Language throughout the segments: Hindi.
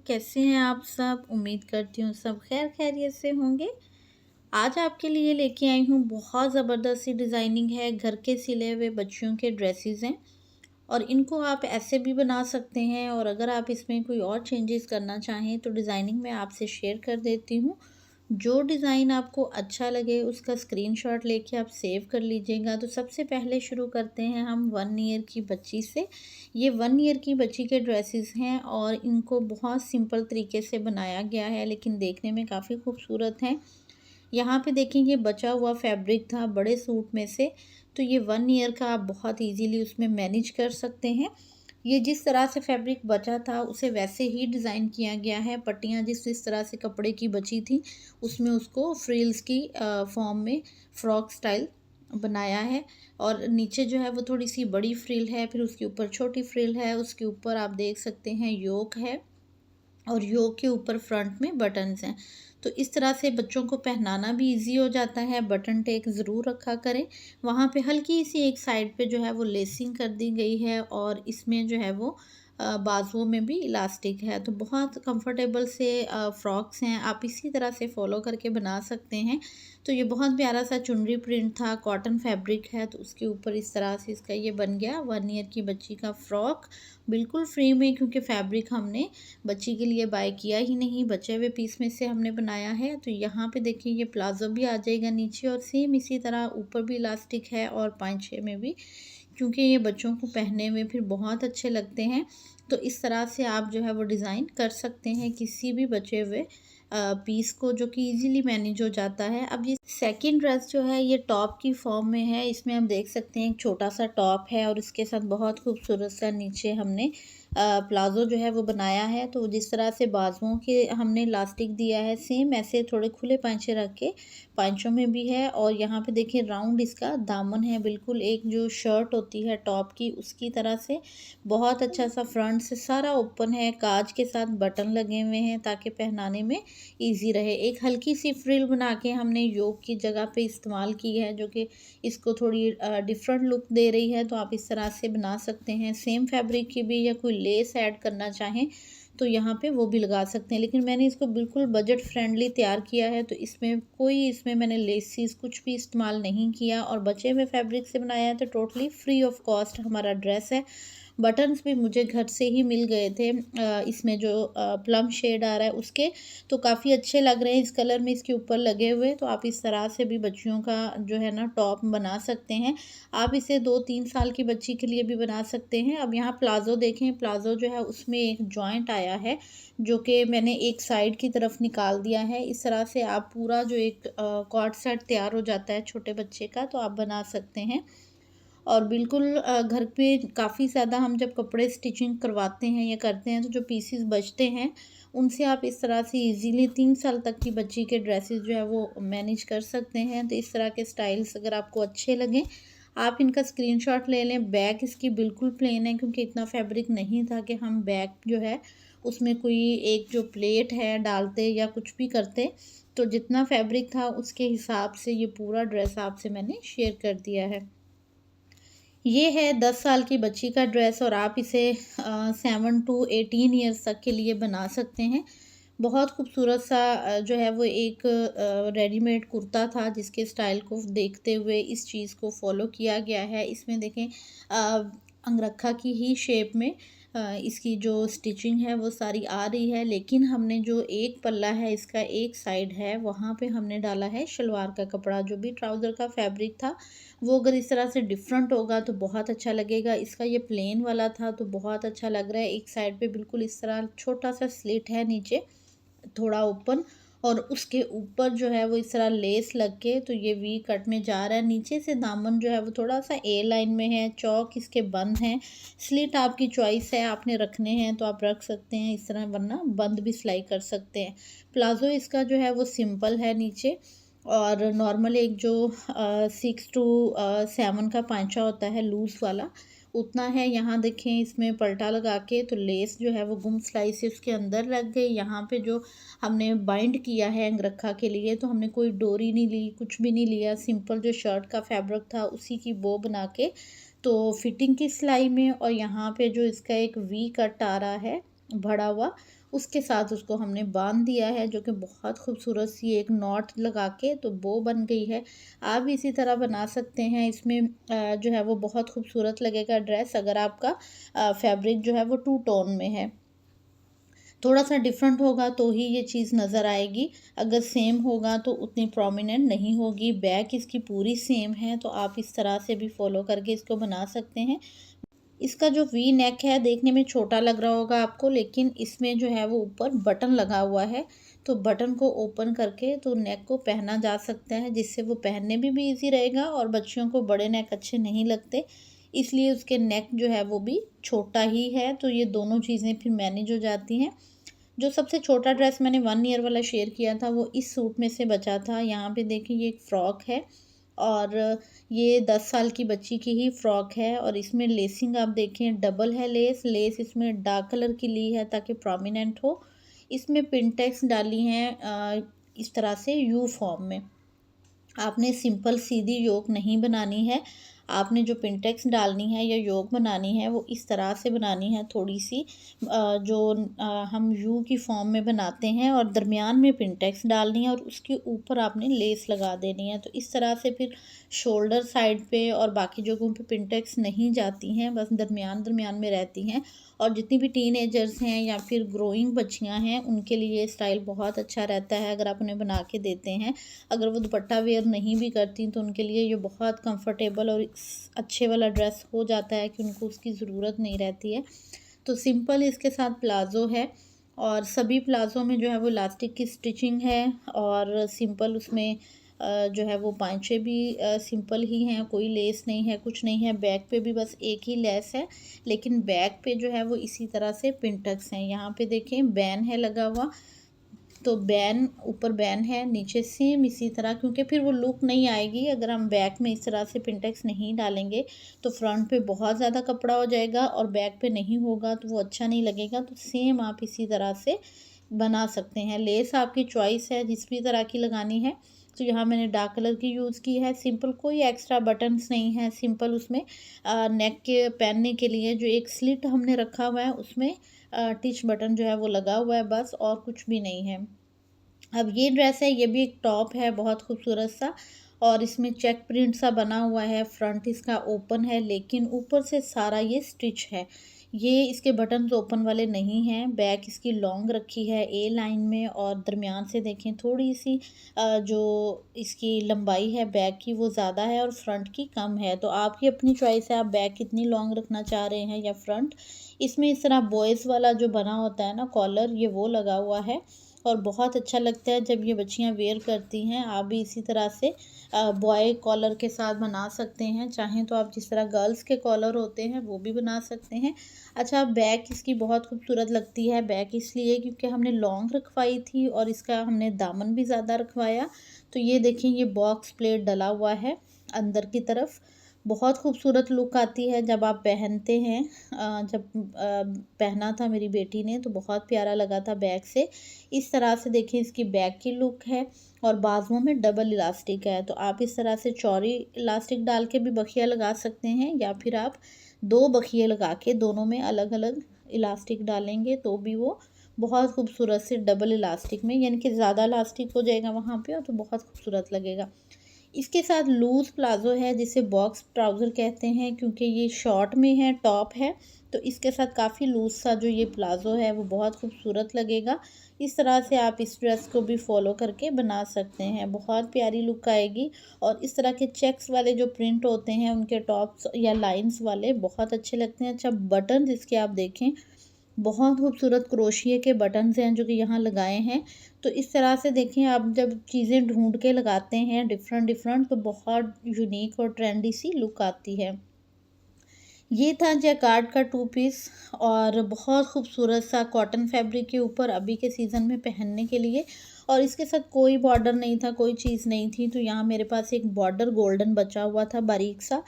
कैसे हैं आप सब? उम्मीद करती हूँ सब खैर खैरियत से होंगे। आज आपके लिए लेके आई हूँ बहुत ज़बरदस्त सी डिज़ाइनिंग है, घर के सिले हुए बच्चियों के ड्रेसेस हैं और इनको आप ऐसे भी बना सकते हैं और अगर आप इसमें कोई और चेंजेस करना चाहें तो डिज़ाइनिंग मैं आपसे शेयर कर देती हूँ। जो डिज़ाइन आपको अच्छा लगे उसका स्क्रीनशॉट लेके आप सेव कर लीजिएगा। तो सबसे पहले शुरू करते हैं हम 1 ईयर की बच्ची से। ये 1 ईयर की बच्ची के ड्रेसेस हैं और इनको बहुत सिंपल तरीके से बनाया गया है लेकिन देखने में काफ़ी खूबसूरत हैं। यहाँ पे देखें ये बचा हुआ फैब्रिक था बड़े सूट में से, तो ये 1 ईयर का आप बहुत ईज़िली उसमें मैनेज कर सकते हैं। ये जिस तरह से फैब्रिक बचा था उसे वैसे ही डिज़ाइन किया गया है। पट्टियाँ जिस जिस तरह से कपड़े की बची थी उसमें उसको फ्रिल्स की फॉर्म में फ्रॉक स्टाइल बनाया है और नीचे जो है वो थोड़ी-सी बड़ी फ्रिल है, फिर उसके ऊपर छोटी फ्रिल है, उसके ऊपर आप देख सकते हैं योक है और योक के ऊपर फ्रंट में बटन्स हैं। तो इस तरह से बच्चों को पहनाना भी ईज़ी हो जाता है। बटन टेक ज़रूर रखा करें। वहाँ पे हल्की-सी एक साइड पे जो है वो लेसिंग कर दी गई है और इसमें जो है वो बाजुओं में भी इलास्टिक है। तो बहुत कंफर्टेबल से फ्रॉक्स हैं। आप इसी तरह से फ़ॉलो करके बना सकते हैं। तो ये बहुत प्यारा सा चुनरी प्रिंट था, कॉटन फैब्रिक है तो उसके ऊपर इस तरह से इसका ये बन गया 1 ईयर की बच्ची का फ्रॉक। बिल्कुल फ्री में क्योंकि फैब्रिक हमने बच्ची के लिए बाय किया ही नहीं, बचे हुए पीस में से हमने बनाया है। तो यहाँ पे देखिए ये प्लाज़ो भी आ जाएगा नीचे और सेम इसी तरह ऊपर भी इलास्टिक है और पाँचे में भी, क्योंकि ये बच्चों को पहनने में फिर बहुत अच्छे लगते हैं। तो इस तरह से आप जो है वो डिज़ाइन कर सकते हैं किसी भी बचे हुए पीस को, जो कि इजीली मैनेज हो जाता है। अब ये सेकंड ड्रेस जो है ये टॉप की फॉर्म में है। इसमें हम देख सकते हैं एक छोटा सा टॉप है और इसके साथ बहुत खूबसूरत सा नीचे हमने प्लाज़ो जो है वो बनाया है। तो जिस तरह से बाजुओं के हमने इलास्टिक दिया है सेम ऐसे थोड़े खुले पाँचे रख के पाँचों में भी है और यहाँ पे देखिए राउंड इसका दामन है, बिल्कुल एक जो शर्ट होती है टॉप की उसकी तरह से। बहुत अच्छा सा फ्रंट से सारा ओपन है, काज के साथ बटन लगे हुए हैं ताकि पहनाने में ईजी रहे। एक हल्की सी फ्रिल बना के हमने योक की जगह पे इस्तेमाल की है जो कि इसको थोड़ी डिफरेंट लुक दे रही है। तो आप इस तरह से बना सकते हैं। सेम फैब्रिक की भी या कोई लेस ऐड करना चाहें तो यहाँ पे वो भी लगा सकते हैं, लेकिन मैंने इसको बिल्कुल बजट फ्रेंडली तैयार किया है तो इसमें मैंने लेसिस कुछ भी इस्तेमाल नहीं किया और बचे हुए फैब्रिक से बनाया है। तो टोटली फ्री ऑफ कॉस्ट हमारा ड्रेस है। बटन्स भी मुझे घर से ही मिल गए थे। इसमें जो प्लम शेड आ रहा है उसके, तो काफ़ी अच्छे लग रहे हैं इस कलर में इसके ऊपर लगे हुए। तो आप इस तरह से भी बच्चियों का जो है ना टॉप बना सकते हैं। आप इसे 2-3 साल की बच्ची के लिए भी बना सकते हैं। अब यहाँ प्लाज़ो देखें, प्लाज़ो जो है उसमें एक जॉइंट आया है जो कि मैंने एक साइड की तरफ निकाल दिया है। इस तरह से आप पूरा जो एक कॉर्ड सेट तैयार हो जाता है छोटे बच्चे का, तो आप बना सकते हैं। और बिल्कुल घर पे काफ़ी ज़्यादा हम जब कपड़े स्टिचिंग करवाते हैं या करते हैं तो जो पीसेस बचते हैं उनसे आप इस तरह से इजीली 3 साल तक की बच्ची के ड्रेसेस जो है वो मैनेज कर सकते हैं। तो इस तरह के स्टाइल्स अगर आपको अच्छे लगें आप इनका स्क्रीनशॉट ले लें। बैक इसकी बिल्कुल प्लेन है क्योंकि इतना फैब्रिक नहीं था कि हम बैक जो है उसमें कोई एक जो प्लेट है डालते या कुछ भी करते। तो जितना फैब्रिक था उसके हिसाब से ये पूरा ड्रेस आपसे मैंने शेयर कर दिया है। ये है 10 साल की बच्ची का ड्रेस और आप इसे 7 टू 18 ईयर्स तक के लिए बना सकते हैं। बहुत खूबसूरत सा जो है वो एक रेडीमेड कुर्ता था जिसके स्टाइल को देखते हुए इस चीज़ को फॉलो किया गया है। इसमें देखें अंगरखा की ही शेप में इसकी जो स्टिचिंग है वो सारी आ रही है, लेकिन हमने जो एक पल्ला है इसका एक साइड है वहाँ पे हमने डाला है शलवार का कपड़ा। जो भी ट्राउज़र का फैब्रिक था वो अगर इस तरह से डिफरेंट होगा तो बहुत अच्छा लगेगा। इसका ये प्लेन वाला था तो बहुत अच्छा लग रहा है। एक साइड पे बिल्कुल इस तरह छोटा सा स्लिट है नीचे थोड़ा ओपन और उसके ऊपर जो है वो इस तरह लेस लग के तो ये वी कट में जा रहा है। नीचे से दामन जो है वो थोड़ा सा ए लाइन में है, चौक इसके बंद हैं। स्लिट आपकी चॉइस है, आपने रखने हैं तो आप रख सकते हैं इस तरह, वरना बंद भी सिलाई कर सकते हैं। प्लाज़ो इसका जो है वो सिंपल है नीचे और नॉर्मल एक जो 6 टू 7 का पांचा होता है लूज़ वाला उतना है। यहाँ देखें इसमें पलटा लगा के तो लेस जो है वो गुम सिलाई से उसके अंदर लग गई। यहाँ पे जो हमने बाइंड किया है अंगरखा के लिए तो हमने कोई डोरी नहीं ली, कुछ भी नहीं लिया। सिंपल जो शर्ट का फैब्रिक था उसी की बो बना के तो फिटिंग की सिलाई में और यहाँ पे जो इसका एक वी कट आ रहा है भरा हुआ उसके साथ उसको हमने बांध दिया है, जो कि बहुत खूबसूरत सी एक नॉट लगा के तो बो बन गई है। आप भी इसी तरह बना सकते हैं। इसमें जो है वो बहुत खूबसूरत लगेगा ड्रेस, अगर आपका फैब्रिक जो है वो टू टोन में है। थोड़ा सा डिफरेंट होगा तो ही ये चीज़ नज़र आएगी, अगर सेम होगा तो उतनी प्रोमिनेंट नहीं होगी। बैक इसकी पूरी सेम है, तो आप इस तरह से भी फॉलो करके इसको बना सकते हैं। इसका जो वी नेक है देखने में छोटा लग रहा होगा आपको, लेकिन इसमें जो है वो ऊपर बटन लगा हुआ है, तो बटन को ओपन करके तो नेक को पहना जा सकता है, जिससे वो पहनने में भी इजी रहेगा। और बच्चियों को बड़े नेक अच्छे नहीं लगते, इसलिए उसके नेक जो है वो भी छोटा ही है, तो ये दोनों चीज़ें फिर मैनेज हो जाती हैं। जो सबसे छोटा ड्रेस मैंने 1 ईयर वाला शेयर किया था वो इस सूट में से बचा था। यहाँ पे देखिए ये एक फ़्रॉक है, और ये 10 साल की बच्ची की ही फ़्रॉक है, और इसमें लेसिंग आप देखें डबल है लेस। लेस इसमें डार्क कलर की ली है ताकि प्रोमिनेंट हो। इसमें पिनटेक्स डाली हैं इस तरह से यू फॉर्म में। आपने सिंपल सीधी योक नहीं बनानी है, आपने जो पिनटेक्स डालनी है या योक बनानी है वो इस तरह से बनानी है, थोड़ी सी जो हम यू की फॉर्म में बनाते हैं, और दरमियान में पिनटेक्स डालनी है और उसके ऊपर आपने लेस लगा देनी है। तो इस तरह से फिर शोल्डर साइड पे और बाकी जगहों पे पिनटेक्स नहीं जाती हैं, बस दरमियान दरमियान में रहती हैं। और जितनी भी टीनेजर्स हैं या फिर ग्रोइंग बच्चियां हैं, उनके लिए ये स्टाइल बहुत अच्छा रहता है अगर आप उन्हें बना के देते हैं। अगर वो दुपट्टा वेयर नहीं भी करती तो उनके लिए ये बहुत कंफर्टेबल और अच्छे वाला ड्रेस हो जाता है कि उनको उसकी ज़रूरत नहीं रहती है। तो सिंपल इसके साथ प्लाज़ो है, और सभी प्लाज़ो में जो है वो इलास्टिक की स्टिचिंग है, और सिंपल उसमें जो है वो पांचे भी सिंपल ही हैं, कोई लेस नहीं है, कुछ नहीं है। बैक पे भी बस एक ही लेस है, लेकिन बैक पे जो है वो इसी तरह से पिनटक्स हैं। यहाँ पे देखें बैन है लगा हुआ, तो बैन ऊपर बैन है, नीचे सेम इसी तरह, क्योंकि फिर वो लुक नहीं आएगी अगर हम बैक में इस तरह से पिनटेक्स नहीं डालेंगे। तो फ्रंट पे बहुत ज़्यादा कपड़ा हो जाएगा और बैक पे नहीं होगा तो वो अच्छा नहीं लगेगा। तो सेम आप इसी तरह से बना सकते हैं। लेस आपकी चॉइस है जिस भी तरह की लगानी है। तो यहाँ मैंने डार्क कलर की यूज़ की है। सिंपल, कोई एक्स्ट्रा बटन्स नहीं है, सिंपल उसमें नेक के पहनने के लिए जो एक स्लिट हमने रखा हुआ है उसमें टिच बटन जो है वो लगा हुआ है बस, और कुछ भी नहीं है। अब ये ड्रेस है, ये भी एक टॉप है बहुत खूबसूरत सा, और इसमें चेक प्रिंट सा बना हुआ है। फ्रंट इसका ओपन है, लेकिन ऊपर से सारा ये स्टिच है। ये इसके बटन्स ओपन वाले नहीं हैं। बैक इसकी लॉन्ग रखी है ए लाइन में, और दरमियान से देखें थोड़ी सी जो इसकी लंबाई है बैक की वो ज़्यादा है और फ्रंट की कम है। तो आपकी अपनी चॉइस है, आप बैक कितनी लॉन्ग रखना चाह रहे हैं या फ्रंट। इसमें इस तरह बॉयज़ वाला जो बना होता है ना कॉलर, ये वो लगा हुआ है, और बहुत अच्छा लगता है जब ये बच्चियां वेयर करती हैं। आप भी इसी तरह से बॉय कॉलर के साथ बना सकते हैं, चाहें तो आप जिस तरह गर्ल्स के कॉलर होते हैं वो भी बना सकते हैं। अच्छा, बैक इसकी बहुत खूबसूरत लगती है। बैक इसलिए क्योंकि हमने लॉन्ग रखवाई थी और इसका हमने दामन भी ज़्यादा रखवाया। तो ये देखें, ये बॉक्स प्लेट डला हुआ है अंदर की तरफ। बहुत खूबसूरत लुक आती है जब आप पहनते हैं। जब पहना था मेरी बेटी ने तो बहुत प्यारा लगा था बैक से। इस तरह से देखें इसकी बैक की लुक है, और बाजुओं में डबल इलास्टिक है। तो आप इस तरह से चौड़ी इलास्टिक डाल के भी बखिया लगा सकते हैं, या फिर आप 2 बखिए लगा के दोनों में अलग अलग इलास्टिक डालेंगे तो भी वो बहुत खूबसूरत से डबल इलास्टिक में, यानी कि ज़्यादा इलास्टिक हो जाएगा वहाँ पे, और तो बहुत खूबसूरत लगेगा। इसके साथ लूज़ प्लाज़ो है जिसे बॉक्स ट्राउज़र कहते हैं, क्योंकि ये शॉर्ट में है, टॉप है। तो इसके साथ काफ़ी लूज़ सा जो ये प्लाज़ो है वो बहुत खूबसूरत लगेगा। इस तरह से आप इस ड्रेस को भी फॉलो करके बना सकते हैं, बहुत प्यारी लुक आएगी। और इस तरह के चेक्स वाले जो प्रिंट होते हैं उनके टॉप्स या लाइंस वाले बहुत अच्छे लगते हैं। अच्छा, बटन इसके आप देखें, बहुत खूबसूरत क्रोशिए के बटन्स हैं जो कि यहाँ लगाए हैं। तो इस तरह से देखें, आप जब चीज़ें ढूंढ के लगाते हैं डिफरेंट डिफरेंट, तो बहुत यूनिक और ट्रेंडी सी लुक आती है। ये था जैकार्ड का 2 पीस, और बहुत खूबसूरत सा कॉटन फैब्रिक के ऊपर अभी के सीज़न में पहनने के लिए। और इसके साथ कोई बॉर्डर नहीं था, कोई चीज़ नहीं थी। तो यहाँ मेरे पास एक बॉर्डर गोल्डन बचा हुआ था बारीक सा,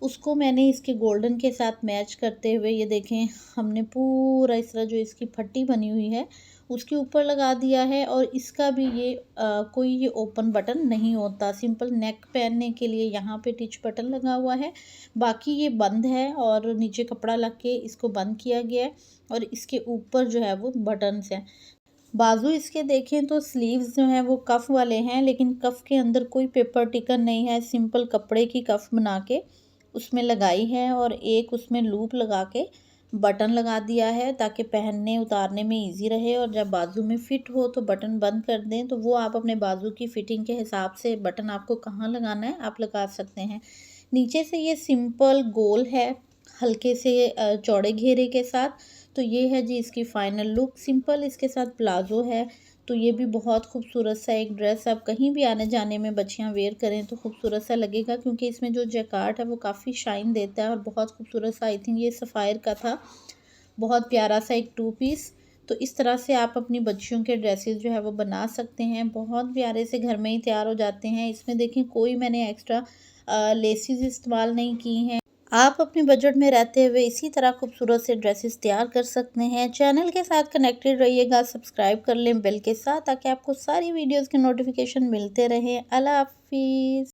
उसको मैंने इसके गोल्डन के साथ मैच करते हुए ये देखें हमने पूरा इस तरह जो इसकी फट्टी बनी हुई है उसके ऊपर लगा दिया है। और इसका भी ये कोई ये ओपन बटन नहीं होता, सिंपल नेक पहनने के लिए यहाँ पे टिच बटन लगा हुआ है, बाकी ये बंद है और नीचे कपड़ा लग के इसको बंद किया गया है और इसके ऊपर जो है वो बटन्स हैं। बाजू इसके देखें तो स्लीव्स जो हैं वो कफ वाले हैं, लेकिन कफ के अंदर कोई पेपर टिकन नहीं है, सिंपल कपड़े की कफ बना के उसमें लगाई है और एक उसमें लूप लगा के बटन लगा दिया है ताकि पहनने उतारने में इजी रहे। और जब बाजू में फिट हो तो बटन बंद कर दें, तो वो आप अपने बाजू की फिटिंग के हिसाब से बटन आपको कहाँ लगाना है आप लगा सकते हैं। नीचे से ये सिंपल गोल है हल्के से चौड़े घेरे के साथ। तो ये है जी इसकी फाइनल लुक, सिंपल इसके साथ प्लाजो है। तो ये भी बहुत खूबसूरत सा एक ड्रेस, आप कहीं भी आने जाने में बच्चियां वेयर करें तो खूबसूरत सा लगेगा, क्योंकि इसमें जो जैकार्ड है वो काफ़ी शाइन देता है और बहुत खूबसूरत सा, आई थिंक ये सफ़ायर का था, बहुत प्यारा सा एक 2 पीस। तो इस तरह से आप अपनी बच्चियों के ड्रेसेस जो है वो बना सकते हैं, बहुत प्यारे से घर में ही तैयार हो जाते हैं। इसमें देखें कोई मैंने एक्स्ट्रा लेसिस इस्तेमाल नहीं की हैं। आप अपने बजट में रहते हुए इसी तरह खूबसूरत से ड्रेसेस तैयार कर सकते हैं। चैनल के साथ कनेक्टेड रहिएगा, सब्सक्राइब कर लें बेल के साथ ताकि आपको सारी वीडियोस के नोटिफिकेशन मिलते रहें। अल्लाह हाफिज़।